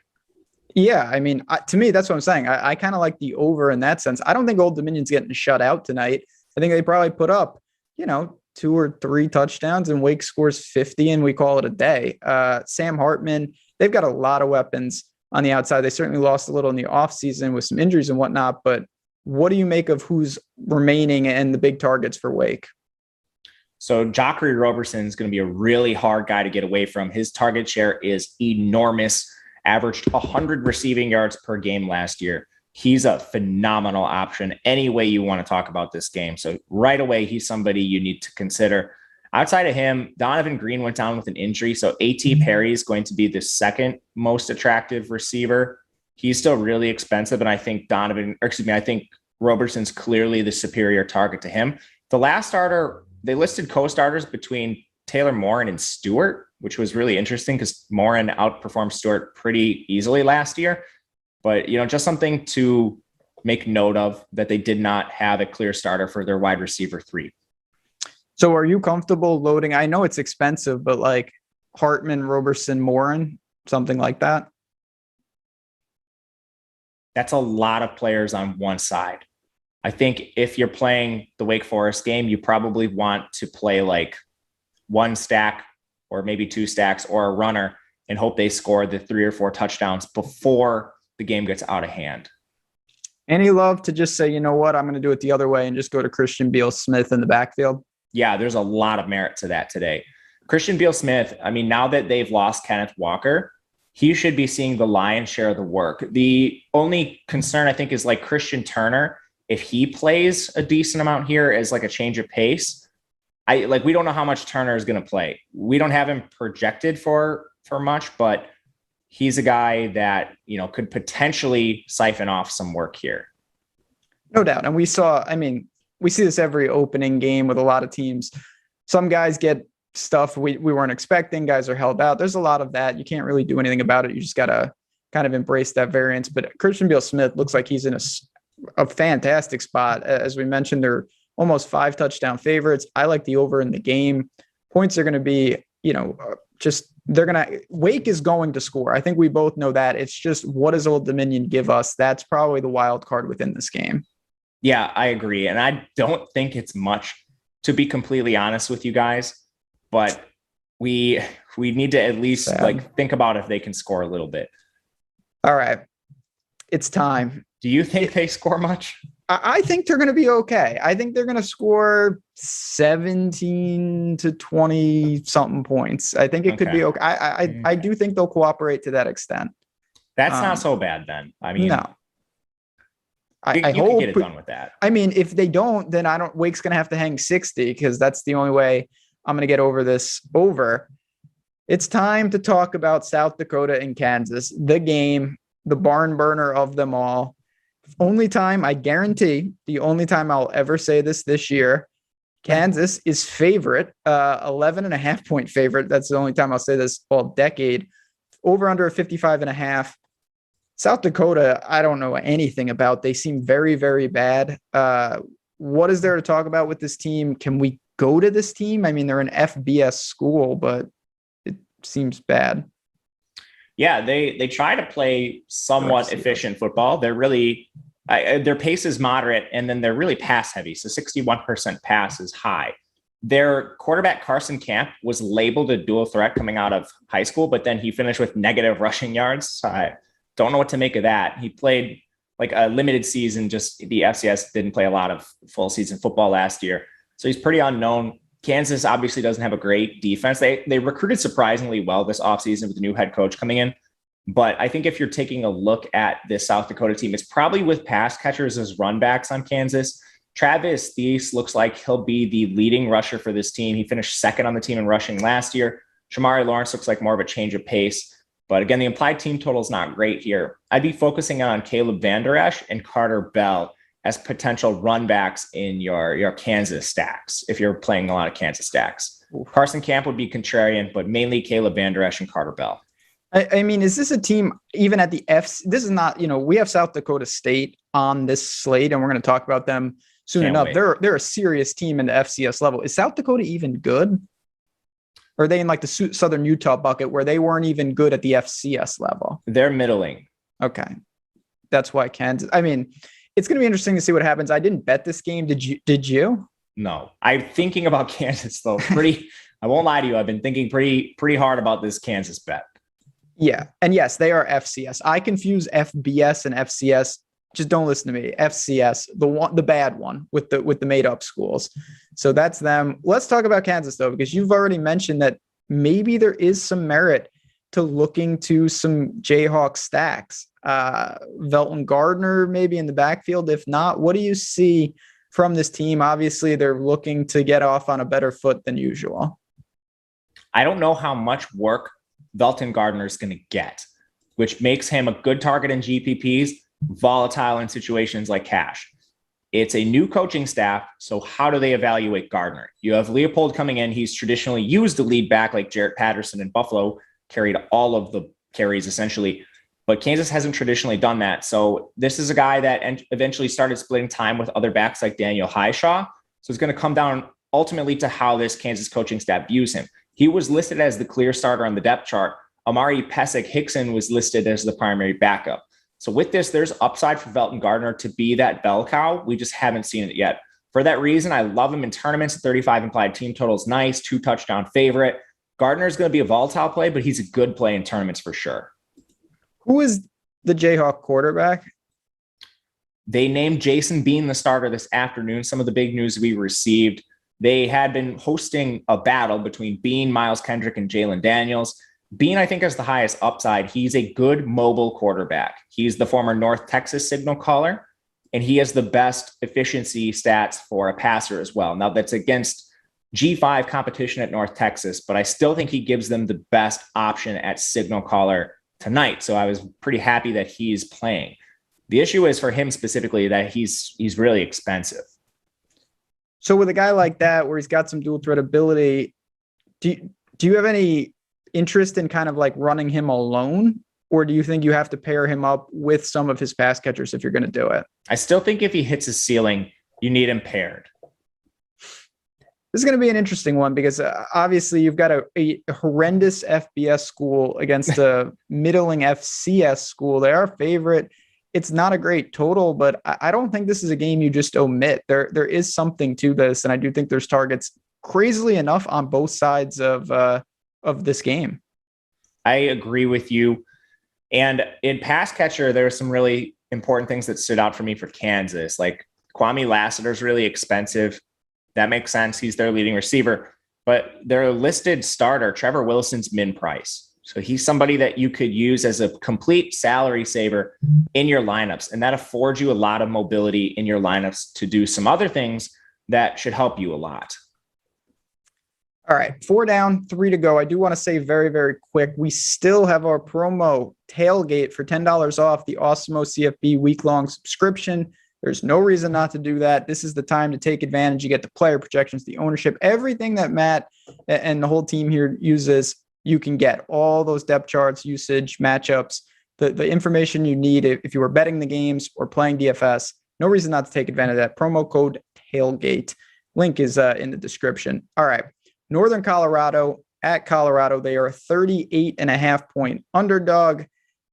Yeah, I mean, to me, that's what I'm saying. I kind of like the over in that sense. I don't think Old Dominion's getting shut out tonight. I think they probably put up, 2 or 3 touchdowns and Wake scores 50 and we call it a day. Sam Hartman, they've got a lot of weapons on the outside. They certainly lost a little in the offseason with some injuries and whatnot, but what do you make of who's remaining and the big targets for Wake? So Jackery Roberson is going to be a really hard guy to get away from. His target share is enormous, averaged 100 receiving yards per game last year. He's a phenomenal option any way you want to talk about this game. So right away, he's somebody you need to consider. Outside of him, Donovan Green went down with an injury. So A.T. Perry is going to be the second most attractive receiver. He's still really expensive. And I think I think Roberson's clearly the superior target to him. The last starter, they listed co-starters between Taylor Morin and Stewart, which was really interesting because Morin outperformed Stewart pretty easily last year. But, just something to make note of that they did not have a clear starter for their wide receiver 3. So are you comfortable loading? I know it's expensive, but like Hartman, Roberson, Morin, something like that? That's a lot of players on one side. I think if you're playing the Wake Forest game, you probably want to play like 1 stack or maybe 2 stacks or a runner and hope they score the 3 or 4 touchdowns before the game gets out of hand. Any love to just say, you know what, I'm going to do it the other way and just go to Christian Beal-Smith in the backfield? Yeah, there's a lot of merit to that today. Christian Beal-Smith, I mean, now that they've lost Kenneth Walker, he should be seeing the lion's share of the work. The only concern, I think, is like Christian Turner. If he plays a decent amount here as like a change of pace, we don't know how much Turner is going to play. We don't have him projected for much, but he's a guy that, could potentially siphon off some work here. No doubt. And we see this every opening game with a lot of teams. Some guys get stuff we weren't expecting. Guys are held out. There's a lot of that. You can't really do anything about it. You just got to kind of embrace that variance. But Christian Beal-Smith looks like he's in a fantastic spot. As we mentioned, they're almost 5 touchdown favorites. I like the over in the game. Points are going to be, Wake is going to score. I think we both know that. It's just, what does Old Dominion give us? That's probably the wild card within this game. Yeah, I agree. And I don't think it's much, to be completely honest with you guys, but we need to at least think about if they can score a little bit. All right. It's time. Do you think they score much? I think they're going to be okay. I think they're going to score 17 to 20 something points. I think it could be okay. I do think they'll cooperate to that extent. That's not so bad then. I mean, no. I hope can get it done with that. I mean, if they don't, then Wake's going to have to hang 60 because that's the only way I'm going to get over this over. It's time to talk about South Dakota and Kansas, the game, the barn burner of them all. Only time, I guarantee, the only time I'll ever say this year, Kansas is favorite, 11.5 point favorite. That's the only time I'll say this all decade. Over under 55.5. South Dakota, I don't know anything about. They seem very, very bad. What is there to talk about with this team? Can we go to this team? I mean, they're an FBS school, but it seems bad. Yeah, they try to play somewhat efficient football. They're really their pace is moderate, and then they're really pass heavy. So 61% pass is high. Their quarterback Carson Camp was labeled a dual threat coming out of high school, but then he finished with negative rushing yards. So I don't know what to make of that. He played like a limited season. Just the FCS didn't play a lot of full season football last year, so he's pretty unknown. Kansas obviously doesn't have a great defense. They recruited surprisingly well this offseason with the new head coach coming in. But I think if you're taking a look at this South Dakota team, it's probably with pass catchers as run backs on Kansas. Travis Thies looks like he'll be the leading rusher for this team. He finished second on the team in rushing last year. Shamari Lawrence looks like more of a change of pace. But again, the implied team total is not great here. I'd be focusing on Caleb Van Der Esch and Carter Bell as potential run backs in your Kansas stacks, if you're playing a lot of Kansas stacks. Carson Camp would be contrarian, but mainly Caleb Van Der Esch and Carter Bell. I mean, is this a team even at the F? This is not, we have South Dakota State on this slate, and we're going to talk about them soon enough. They're a serious team in the FCS level. Is South Dakota even good? Or are they in like the Southern Utah bucket where they weren't even good at the FCS level? They're middling. Okay. That's why Kansas. I mean, it's going to be interesting to see what happens. I didn't bet this game. Did you? No. I'm thinking about Kansas though. I won't lie to you. I've been thinking pretty hard about this Kansas bet. Yeah. And yes, they are FCS. I confuse FBS and FCS. Just don't listen to me. FCS, the bad one with the made up schools. So that's them. Let's talk about Kansas though, because you've already mentioned that maybe there is some merit to looking to some Jayhawk stacks. Velton Gardner maybe in the backfield. If not, what do you see from this team? Obviously, they're looking to get off on a better foot than usual. I don't know how much work Velton Gardner is going to get, which makes him a good target in GPPs, volatile in situations like cash. It's a new coaching staff. So how do they evaluate Gardner? You have Leopold coming in. He's traditionally used to lead back like Jarrett Patterson in Buffalo, carried all of the carries essentially, but Kansas hasn't traditionally done that. So this is a guy that eventually started splitting time with other backs like Daniel Highshaw. So it's going to come down ultimately to how this Kansas coaching staff views him. He was listed as the clear starter on the depth chart. Amari Pesic-Hickson was listed as the primary backup. So with this, there's upside for Velton Gardner to be that bell cow. We just haven't seen it yet. For that reason, I love him in tournaments. 35 implied team total is nice. 2 touchdown favorite. Gardner is going to be a volatile play, but he's a good play in tournaments for sure. Who is the Jayhawk quarterback? They named Jason Bean the starter this afternoon. Some of the big news we received, they had been hosting a battle between Bean, Miles Kendrick, and Jalen Daniels. Bean, I think, has the highest upside. He's a good mobile quarterback. He's the former North Texas signal caller, and he has the best efficiency stats for a passer as well. Now, that's against G5 competition at North Texas, but I still think he gives them the best option at signal caller tonight. So I was pretty happy that he's playing. The issue is for him specifically that he's really expensive. So with a guy like that, where he's got some dual threat ability, do you have any interest in kind of like running him alone? Or do you think you have to pair him up with some of his pass catchers if you're going to do it? I still think if he hits his ceiling, you need him paired. This is going to be an interesting one because obviously you've got a horrendous FBS school against a middling FCS school. They are favorite. It's not a great total, but I don't think this is a game you just omit. There is something to this, and I do think there's targets crazily enough on both sides of this game. I agree with you. And in pass catcher, there are some really important things that stood out for me for Kansas. Like Kwame Lassiter's really expensive. That makes sense. He's their leading receiver. But their listed starter, Trevor Wilson's min price. So he's somebody that you could use as a complete salary saver in your lineups. And that affords you a lot of mobility in your lineups to do some other things that should help you a lot. All right, 4 down, 3 to go. I do want to say very, very quick, we still have our promo tailgate for $10 off the Awesemo CFB week-long subscription. There's no reason not to do that. This is the time to take advantage. You get the player projections, the ownership, everything that Matt and the whole team here uses, you can get all those depth charts, usage, matchups, the information you need if you were betting the games or playing DFS. No reason not to take advantage of that. Promo code tailgate. Link is in the description. All right. Northern Colorado at Colorado. They are a 38.5-point underdog.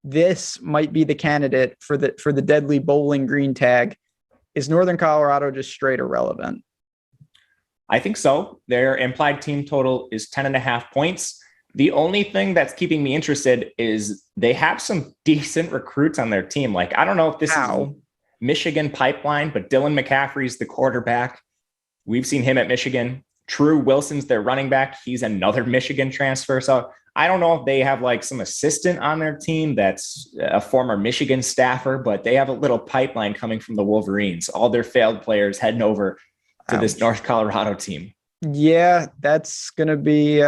This might be the candidate for the deadly Bowling Green tag. Is Northern Colorado just straight irrelevant? I think so. Their implied team total is 10.5 points. The only thing that's keeping me interested is they have some decent recruits on their team. Like, I don't know if this is Michigan pipeline, but Dylan McCaffrey's the quarterback. We've seen him at Michigan. True Wilson's their running back. He's another Michigan transfer. So I don't know if they have like some assistant on their team that's a former Michigan staffer, but they have a little pipeline coming from the Wolverines. All their failed players heading over to this North Colorado team. Yeah, that's going to be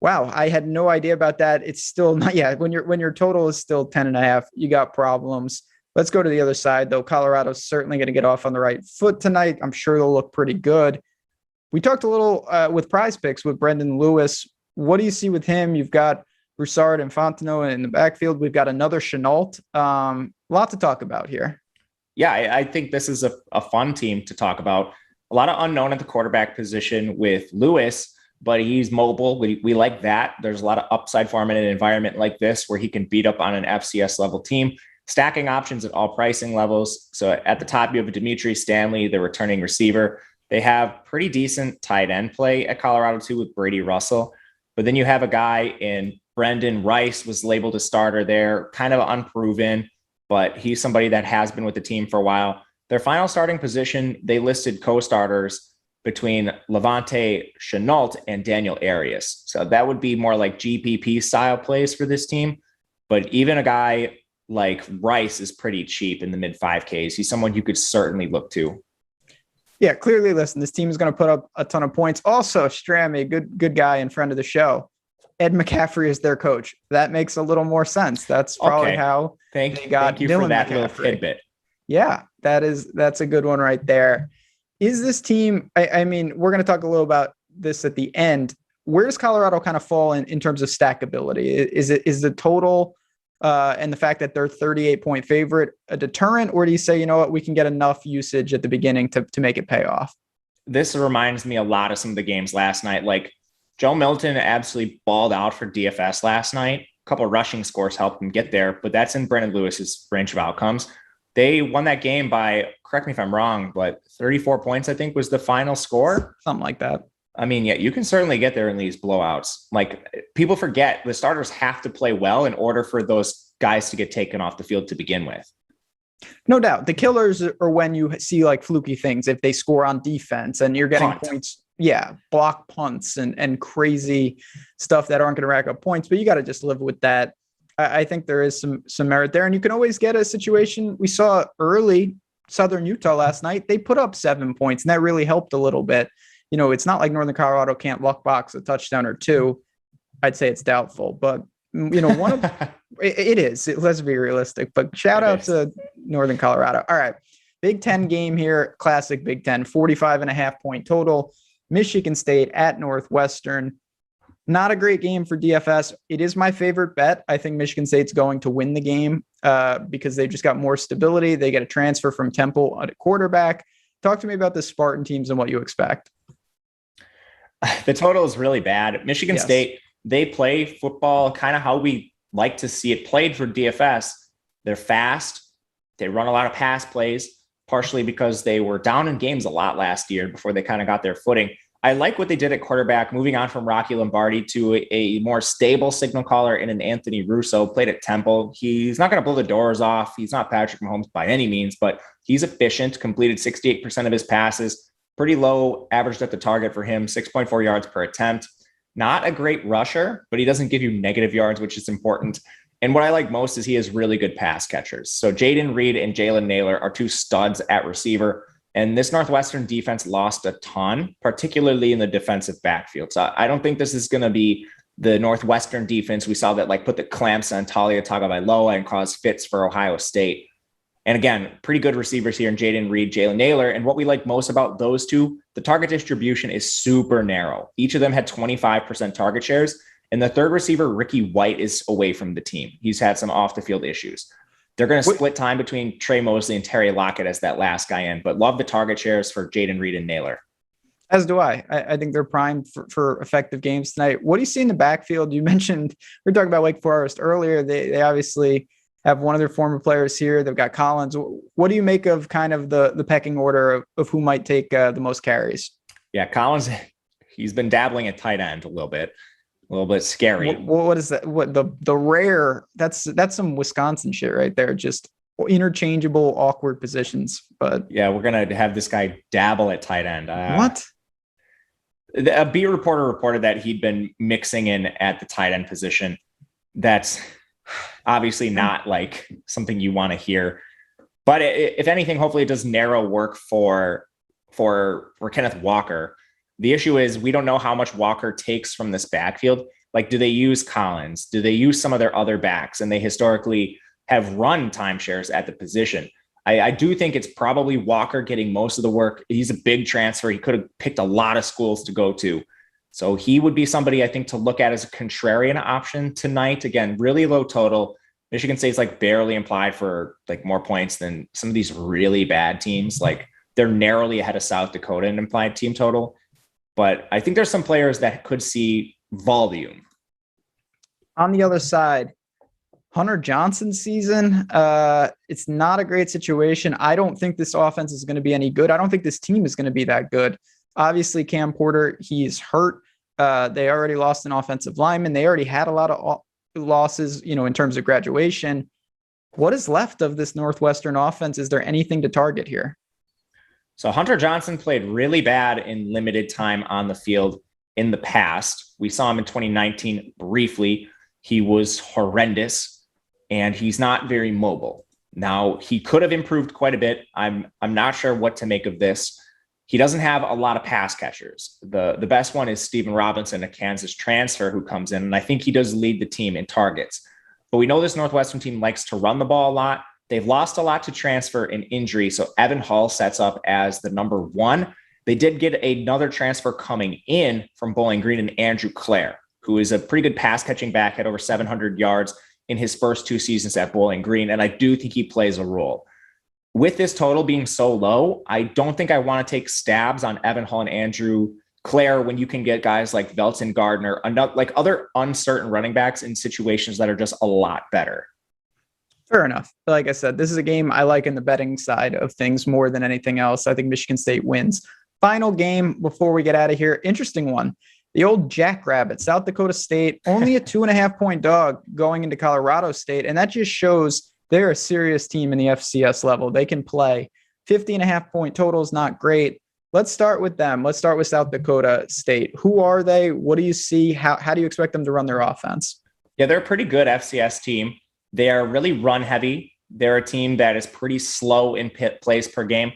wow. I had no idea about that. It's still not, yeah. When your total is still 10.5, you got problems. Let's go to the other side though. Colorado's certainly going to get off on the right foot tonight. I'm sure they'll look pretty good. We talked a little with Prize Picks with Brendan Lewis. What do you see with him? You've got Broussard and Fontenot in the backfield. We've got another Chenault. A lot to talk about here. Yeah, I think this is a fun team to talk about. A lot of unknown at the quarterback position with Lewis, but he's mobile. We like that. There's a lot of upside for him in an environment like this where he can beat up on an FCS level team. Stacking options at all pricing levels. So at the top, you have Dimitri Stanley, the returning receiver. They have pretty decent tight end play at Colorado too with Brady Russell. But then you have a guy in Brendan Rice, was labeled a starter there, kind of unproven, but he's somebody that has been with the team for a while. Their final starting position, they listed co-starters between Levante Chenault and Daniel Arias. So that would be more like GPP style plays for this team. But even a guy like Rice is pretty cheap in the mid 5Ks. He's someone you could certainly look to. Yeah, clearly, listen, this team is going to put up a ton of points. Also, Strammy, good guy and friend of the show. Ed McCaffrey is their coach. That makes a little more sense. That's probably how they got thank you Dylan for that McCaffrey. little tidbit. Yeah, that's a good one right there. Is this team, I mean, we're going to talk a little about this at the end. Where does Colorado kind of fall in terms of stackability? Is the total and the fact that they're 38-point favorite a deterrent, or do you say, you know what, we can get enough usage at the beginning to make it pay off? This reminds me a lot of some of the games last night. Like Joe Milton absolutely balled out for DFS last night. A couple of rushing scores helped him get there, but that's in Brendan Lewis's range of outcomes. They won that game by, correct me if I'm wrong, but 34 points, I think, was the final score. Something like that. I mean, yeah, you can certainly get there in these blowouts. Like people forget the starters have to play well in order for those guys to get taken off the field to begin with. No doubt. The killers are when you see like fluky things, if they score on defense and you're getting points. Yeah. Block punts and crazy stuff that aren't going to rack up points, but you got to just live with that. I think there is some merit there, and you can always get a situation. We saw early Southern Utah last night. They put up 7 points, and that really helped a little bit. You know, it's not like Northern Colorado can't luck box a touchdown or two. I'd say it's doubtful, but you know, one of it is. Let's be realistic. But shout out to Northern Colorado. All right, Big Ten game here. Classic Big Ten. 45.5 point total. Michigan State at Northwestern. Not a great game for DFS. It is my favorite bet. I think Michigan State's going to win the game because they've just got more stability. They get a transfer from Temple at quarterback. Talk to me about the Spartan teams and what you expect. The total is really bad. Michigan State, they play football kind of how we like to see it played for DFS. They're fast. They run a lot of pass plays, partially because they were down in games a lot last year before they kind of got their footing. I like what they did at quarterback, moving on from Rocky Lombardi to a more stable signal caller in an Anthony Russo, played at Temple. He's not going to blow the doors off. He's not Patrick Mahomes by any means, but he's efficient, completed 68% of his passes, pretty low average at the target for him, 6.4 yards per attempt. Not a great rusher, but he doesn't give you negative yards, which is important. And what I like most is he has really good pass catchers. So Jaden Reed and Jalen Naylor are two studs at receiver. And this Northwestern defense lost a ton, particularly in the defensive backfield. So I don't think this is going to be the Northwestern defense we saw that like put the clamps on Talia Tagovailoa and caused fits for Ohio State. And again, pretty good receivers here in Jaden Reed, Jalen Naylor. And what we like most about those two, the target distribution is super narrow. Each of them had 25% target shares. And the third receiver, Ricky White, is away from the team. He's had some off the field issues. They're going to split time between Trey Mosley and Terry Lockett as that last guy in, but love the target shares for Jaden Reed and Naylor. As do I. I think they're primed for effective games tonight. What do you see in the backfield? You mentioned, we were talking about Wake Forest earlier. They obviously have one of their former players here. They've got Collins. What do you make of kind of the pecking order of who might take the most carries? Yeah, Collins, he's been dabbling at tight end a little bit scary. What is that? What the rare? That's some Wisconsin shit right there. Just interchangeable, awkward positions. But yeah, we're gonna have this guy dabble at tight end. What? A beat reporter reported that he'd been mixing in at the tight end position. That's obviously not like something you want to hear. But if anything, hopefully it does narrow work for Kenneth Walker. The issue is we don't know how much Walker takes from this backfield. Like, do they use Collins? Do they use some of their other backs? And they historically have run timeshares at the position. I do think it's probably Walker getting most of the work. He's a big transfer. He could have picked a lot of schools to go to. So he would be somebody I think to look at as a contrarian option tonight. Again, really low total. Michigan State's like barely implied for like more points than some of these really bad teams. Like they're narrowly ahead of South Dakota in implied team total. But I think there's some players that could see volume. On the other side, Hunter Johnson's season, it's not a great situation. I don't think this offense is going to be any good. I don't think this team is going to be that good. Obviously, Cam Porter, he's hurt. They already lost an offensive lineman. They already had a lot of losses, in terms of graduation. What is left of this Northwestern offense? Is there anything to target here? So Hunter Johnson played really bad in limited time on the field in the past. We saw him in 2019 briefly. He was horrendous and he's not very mobile. Now, he could have improved quite a bit. I'm not sure what to make of this. He doesn't have a lot of pass catchers. The best one is Steven Robinson, a Kansas transfer who comes in, and I think he does lead the team in targets. But we know this Northwestern team likes to run the ball a lot. They've lost a lot to transfer and injury, so Evan Hull sets up as the number one. They did get another transfer coming in from Bowling Green, and Andrew Clare, who is a pretty good pass-catching back, had over 700 yards in his first 2 seasons at Bowling Green, and I do think he plays a role. With this total being so low, I don't think I want to take stabs on Evan Hull and Andrew Clare when you can get guys like Velton Gardner, like other uncertain running backs in situations that are just a lot better. Fair enough. Like I said, this is a game I like in the betting side of things more than anything else. I think Michigan State wins. Final game before we get out of here. Interesting one. The old Jackrabbit, South Dakota State, only a 2.5-point dog going into Colorado State. And that just shows they're a serious team in the FCS level. They can play. 50.5-point total is not great. Let's start with them. Let's start with South Dakota State. Who are they? What do you see? How do you expect them to run their offense? Yeah, they're a pretty good FCS team. They are really run heavy. They're a team that is pretty slow in plays per game.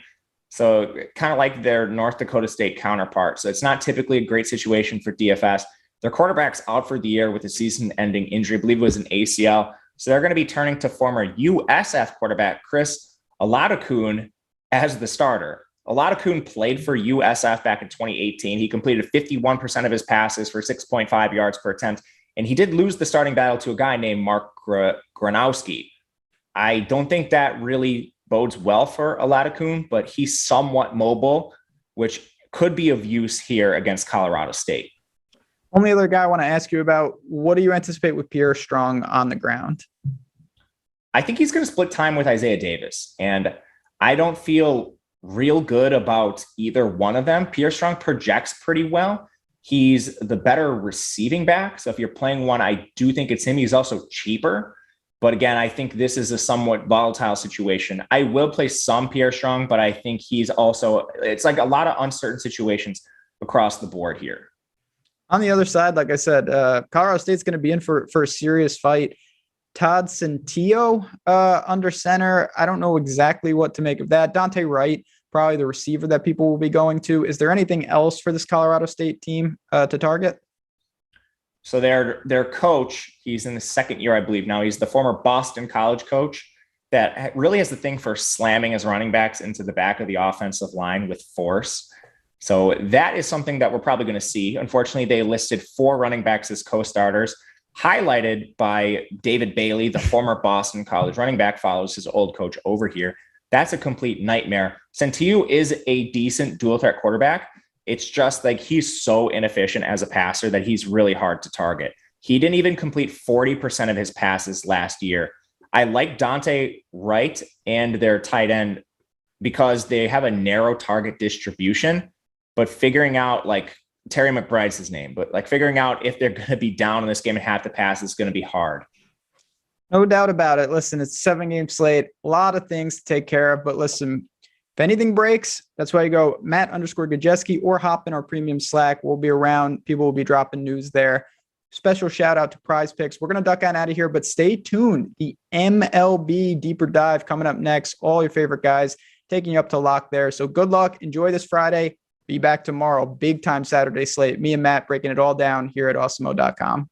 So kind of like their North Dakota State counterpart. So it's not typically a great situation for DFS. Their quarterback's out for the year with a season-ending injury. I believe it was an ACL. So they're going to be turning to former USF quarterback Chris Oladokun as the starter. Oladokun played for USF back in 2018. He completed 51% of his passes for 6.5 yards per attempt. And he did lose the starting battle to a guy named Mark Gronowski. I don't think that really bodes well for Oladokun, but he's somewhat mobile, which could be of use here against Colorado State. Only other guy I want to ask you about, what do you anticipate with Pierre Strong on the ground? I think he's going to split time with Isaiah Davis, and I don't feel real good about either one of them. Pierre Strong projects pretty well. He's the better receiving back. So if you're playing one, I do think it's him. He's also cheaper. But again, I think this is a somewhat volatile situation. I will play some Pierre Strong, but I think he's also, it's like a lot of uncertain situations across the board here. On the other side, like I said, Colorado State's going to be in for a serious fight. Todd Centillo under center. I don't know exactly what to make of that. Dante Wright, probably the receiver that people will be going to. Is there anything else for this Colorado State team to target? So their coach, he's in the second year, I believe now. He's the former Boston College coach that really has the thing for slamming his running backs into the back of the offensive line with force. So that is something that we're probably going to see. Unfortunately, they listed 4 running backs as co-starters, highlighted by David Bailey, the former Boston College running back, follows his old coach over here. That's a complete nightmare. Centillo is a decent dual threat quarterback. It's just like he's so inefficient as a passer that he's really hard to target. He didn't even complete 40% of his passes last year. I like Dante Wright and their tight end because they have a narrow target distribution, but figuring out like Terry McBride's his name, but like figuring out if they're going to be down in this game and have to pass is going to be hard. No doubt about it. Listen, it's a 7-game slate, a lot of things to take care of, but listen, if anything breaks, that's why you go Matt_Gajeski or hop in our premium Slack. We'll be around. People will be dropping news there. Special shout out to Prize Picks. We're going to duck on out of here, but stay tuned. The MLB deeper dive coming up next. All your favorite guys taking you up to lock there. So good luck. Enjoy this Friday. Be back tomorrow. Big time Saturday slate. Me and Matt breaking it all down here at Awesemo.com.